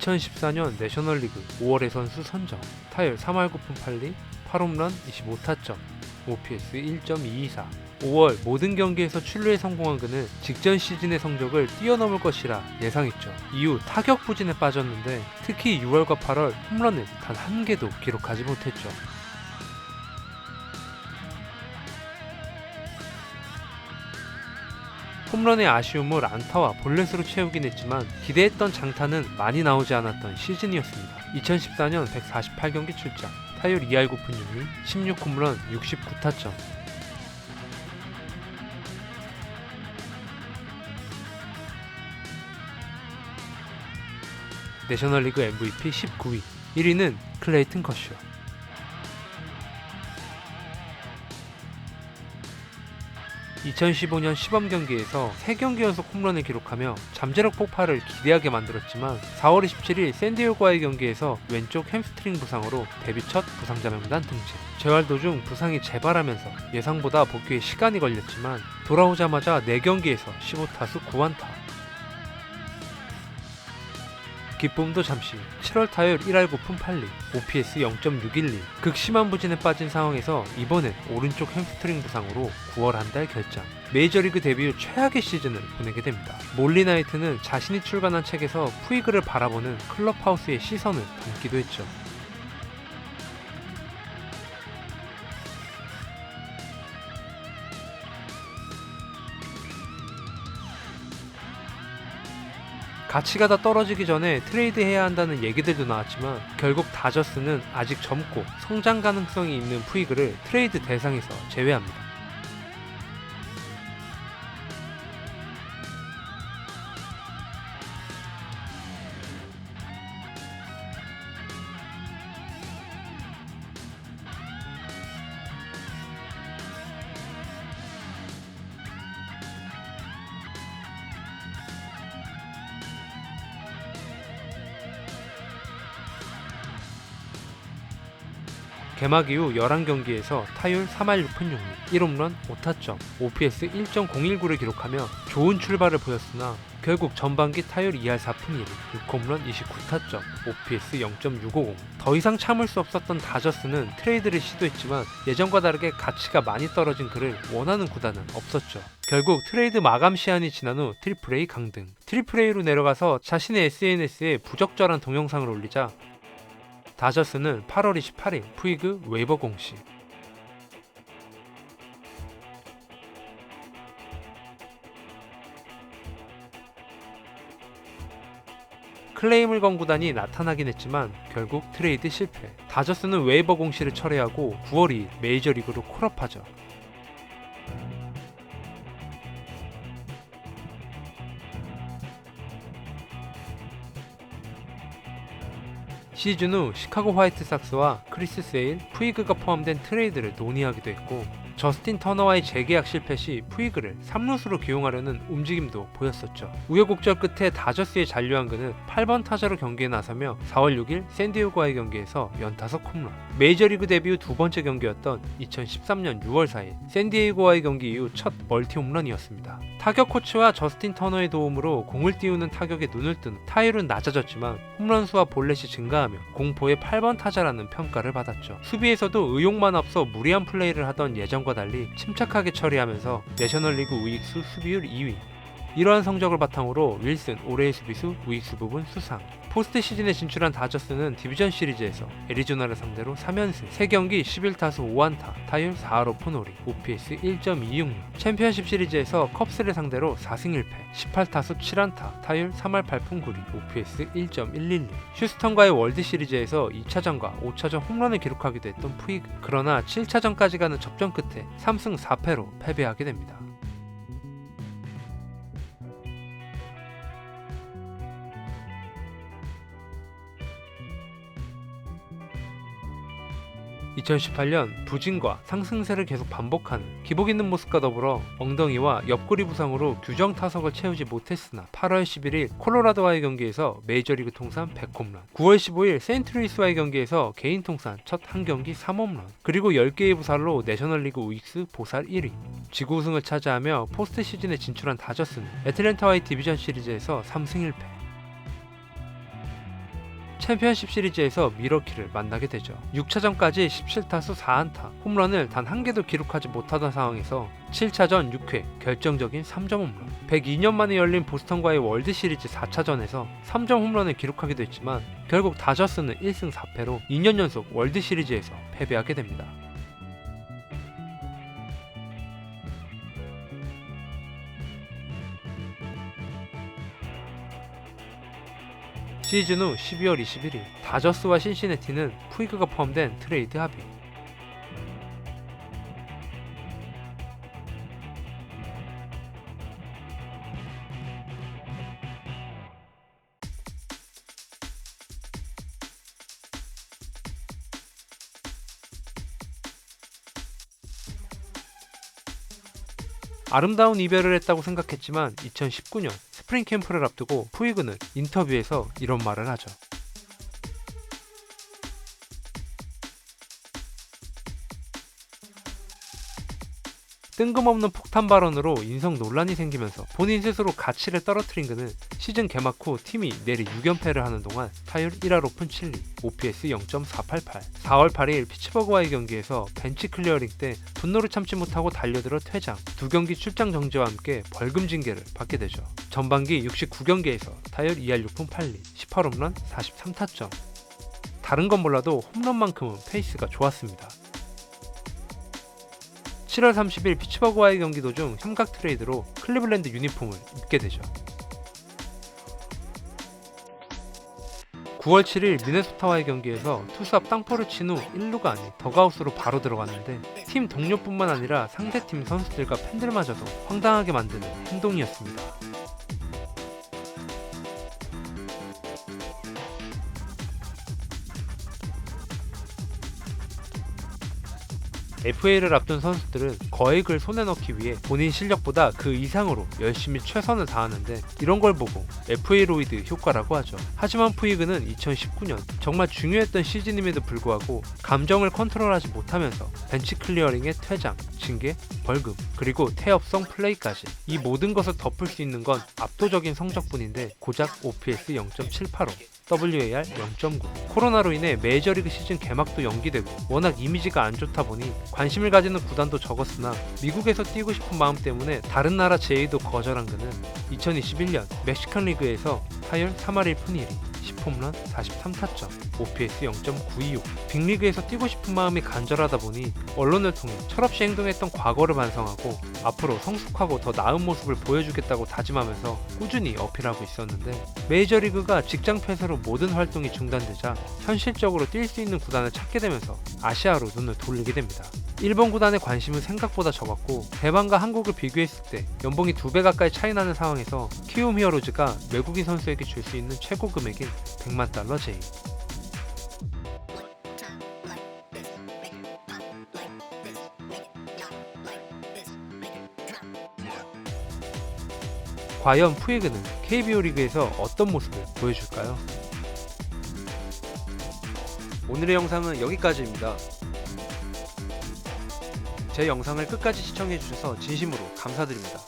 2014년 내셔널리그 5월의 선수 선정, 타율 3할 9푼 8리, 8홈런 25타점, OPS 1.224. 5월 모든 경기에서 출루에 성공한 그는 직전 시즌의 성적을 뛰어넘을 것이라 예상했죠. 이후 타격 부진에 빠졌는데 특히 6월과 8월 홈런을 단 한 개도 기록하지 못했죠. 홈런의 아쉬움을 안타와 볼넷으로 채우긴 했지만 기대했던 장타는 많이 나오지 않았던 시즌이었습니다. 2014년 148경기 출장, 타율 2할 9푼 6리, 16홈런 69타점. 내셔널리그 MVP 19위, 1위는 클레이튼 커쇼. 2015년 시범 경기에서 3경기 연속 홈런을 기록하며 잠재력 폭발을 기대하게 만들었지만 4월 27일 샌디에고와의 경기에서 왼쪽 햄스트링 부상으로 데뷔 첫 부상자 명단 등재. 재활 도중 부상이 재발하면서 예상보다 복귀에 시간이 걸렸지만 돌아오자마자 4경기에서 15타수 9안타. 기쁨도 잠시. 7월 타율 1할 9푼 8리, OPS 0.612. 극심한 부진에 빠진 상황에서 이번엔 오른쪽 햄스트링 부상으로 9월 한 달 결장. 메이저리그 데뷔 후 최악의 시즌을 보내게 됩니다. 몰리 나이트는 자신이 출간한 책에서 푸이그를 바라보는 클럽하우스의 시선을 담기도 했죠. 가치가 다 떨어지기 전에 트레이드해야 한다는 얘기들도 나왔지만 결국 다저스는 아직 젊고 성장 가능성이 있는 푸이그를 트레이드 대상에서 제외합니다. 개막 이후 11경기에서 타율 3할 6푼 6리, 1홈런 5타점, OPS 1.019를 기록하며 좋은 출발을 보였으나 결국 전반기 타율 2할 4푼 1리, 6홈런 29타점, OPS 0.650. 더 이상 참을 수 없었던 다저스는 트레이드를 시도했지만 예전과 다르게 가치가 많이 떨어진 그를 원하는 구단은 없었죠. 결국 트레이드 마감 시한이 지난 후 트리플 A 강등. 트리플 A로 내려가서 자신의 SNS에 부적절한 동영상을 올리자 다저스는 8월 28일 푸이그 웨이버 공시. 클레임을 건 구단이 나타나긴 했지만 결국 트레이드 실패. 다저스는 웨이버 공시를 철회하고 9월 2일 메이저리그로 콜업하죠. 시즌 후 시카고 화이트삭스와 크리스 세일, 푸이그가 포함된 트레이드를 논의하기도 했고 저스틴 터너와의 재계약 실패 시 푸이그를 3루수로 기용하려는 움직임도 보였었죠. 우여곡절 끝에 다저스에 잔류한 그는 8번 타자로 경기에 나서며 4월 6일 샌디에고와의 경기에서 연타석 홈런. 메이저리그 데뷔 후 두 번째 경기였던 2013년 6월 4일 샌디에고와의 경기 이후 첫 멀티 홈런이었습니다. 타격 코치와 저스틴 터너의 도움으로 공을 띄우는 타격에 눈을 뜬 타율은 낮아졌지만 홈런수와 볼넷이 증가하며 공포의 8번 타자라는 평가를 받았죠. 수비에서도 의욕만 앞서 무리한 플레이를 하던 예전과 달리 침착하게 처리하면서 내셔널리그 우익수 수비율 2위. 이러한 성적을 바탕으로 윌슨 올해의 수비수 우익수 부분 수상. 포스트 시즌에 진출한 다저스는 디비전 시리즈에서 애리조나를 상대로 3연승, 3경기 11타수 5안타, 타율 4할 5푼 5리, OPS 1.266. 챔피언십 시리즈에서 컵스를 상대로 4승 1패, 18타수 7안타, 타율 3할 8푼 9리, OPS 1.112. 휴스턴과의 월드 시리즈에서 2차전과 5차전 홈런을 기록하기도 했던 푸이그. 그러나 7차전까지 가는 접전 끝에 3승 4패로 패배하게 됩니다. 2018년 부진과 상승세를 계속 반복하는 기복 있는 모습과 더불어 엉덩이와 옆구리 부상으로 규정 타석을 채우지 못했으나 8월 11일 콜로라도와의 경기에서 메이저리그 통산 100홈런, 9월 15일 세인트루이스와의 경기에서 개인 통산 첫 한 경기 3홈런, 그리고 10개의 부살로 내셔널리그 우익수 보살 1위, 지구 우승을 차지하며 포스트 시즌에 진출한 다저스는 애틀랜타와의 디비전 시리즈에서 3승 1패. 챔피언십 시리즈에서 미러키를 만나게 되죠. 6차전까지 17타수 4안타, 홈런을 단 한 개도 기록하지 못하던 상황에서 7차전 6회 결정적인 3점 홈런, 102년 만에 열린 보스턴과의 월드 시리즈 4차전에서 3점 홈런을 기록하기도 했지만 결국 다저스는 1승 4패로 2년 연속 월드 시리즈에서 패배하게 됩니다. 시즌 후 12월 21일 다저스와 신시내티는 푸이그가 포함된 트레이드 합의. 아름다운 이별을 했다고 생각했지만 2019년 스프링 캠프를 앞두고 푸이그는 인터뷰에서 이런 말을 하죠. 뜬금없는 폭탄 발언으로 인성 논란이 생기면서 본인 스스로 가치를 떨어뜨린 그는 시즌 개막 후 팀이 내리 6연패를 하는 동안 타율 1할 오픈 7리, OPS 0.488, 4월 8일 피츠버그와의 경기에서 벤치 클리어링 때 분노를 참지 못하고 달려들어 퇴장, 2경기 출장 정지와 함께 벌금 징계를 받게 되죠. 전반기 69경기에서 타율 2할 6푼 8리, 18홈런 43타점. 다른 건 몰라도 홈런만큼은 페이스가 좋았습니다. 7월 30일 피츠버그와의 경기 도중 삼각 트레이드로 클리블랜드 유니폼을 입게 되죠. 9월 7일 미네소타와의 경기에서 투수 앞 땅볼을 친 후 1루가 아닌 더그아웃으로 바로 들어갔는데 팀 동료뿐만 아니라 상대팀 선수들과 팬들마저도 황당하게 만드는 행동이었습니다. FA를 앞둔 선수들은 거액을 손에 넣기 위해 본인 실력보다 그 이상으로 열심히 최선을 다하는데 이런 걸 보고 FA 로이드 효과라고 하죠. 하지만 푸이그는 2019년 정말 중요했던 시즌임에도 불구하고 감정을 컨트롤하지 못하면서 벤치 클리어링의 퇴장, 징계, 벌금, 그리고 태업성 플레이까지 이 모든 것을 덮을 수 있는 건 압도적인 성적뿐인데 고작 OPS 0.785, WAR 0.9. 코로나로 인해 메이저리그 시즌 개막도 연기되고 워낙 이미지가 안 좋다 보니 관심을 가지는 구단도 적었으나 미국에서 뛰고 싶은 마음 때문에 다른 나라 제의도 거절한 그는 2021년 멕시칸 리그에서 타율 3할 1푼 1리, 10홈런 43타점, OPS 0.926. 빅리그에서 뛰고 싶은 마음이 간절하다 보니 언론을 통해 철없이 행동했던 과거를 반성하고 앞으로 성숙하고 더 나은 모습을 보여주겠다고 다짐하면서 꾸준히 어필하고 있었는데 메이저리그가 직장 폐쇄로 모든 활동이 중단되자 현실적으로 뛸 수 있는 구단을 찾게 되면서 아시아로 눈을 돌리게 됩니다. 일본 구단의 관심은 생각보다 적었고 대만과 한국을 비교했을 때 연봉이 2배 가까이 차이 나는 상황에서 키움 히어로즈가 외국인 선수에게 줄 수 있는 최고 금액인 100만 달러 제의. 과연 푸이그는 KBO 리그에서 어떤 모습을 보여줄까요? 오늘의 영상은 여기까지입니다. 제 영상을 끝까지 시청해주셔서 진심으로 감사드립니다.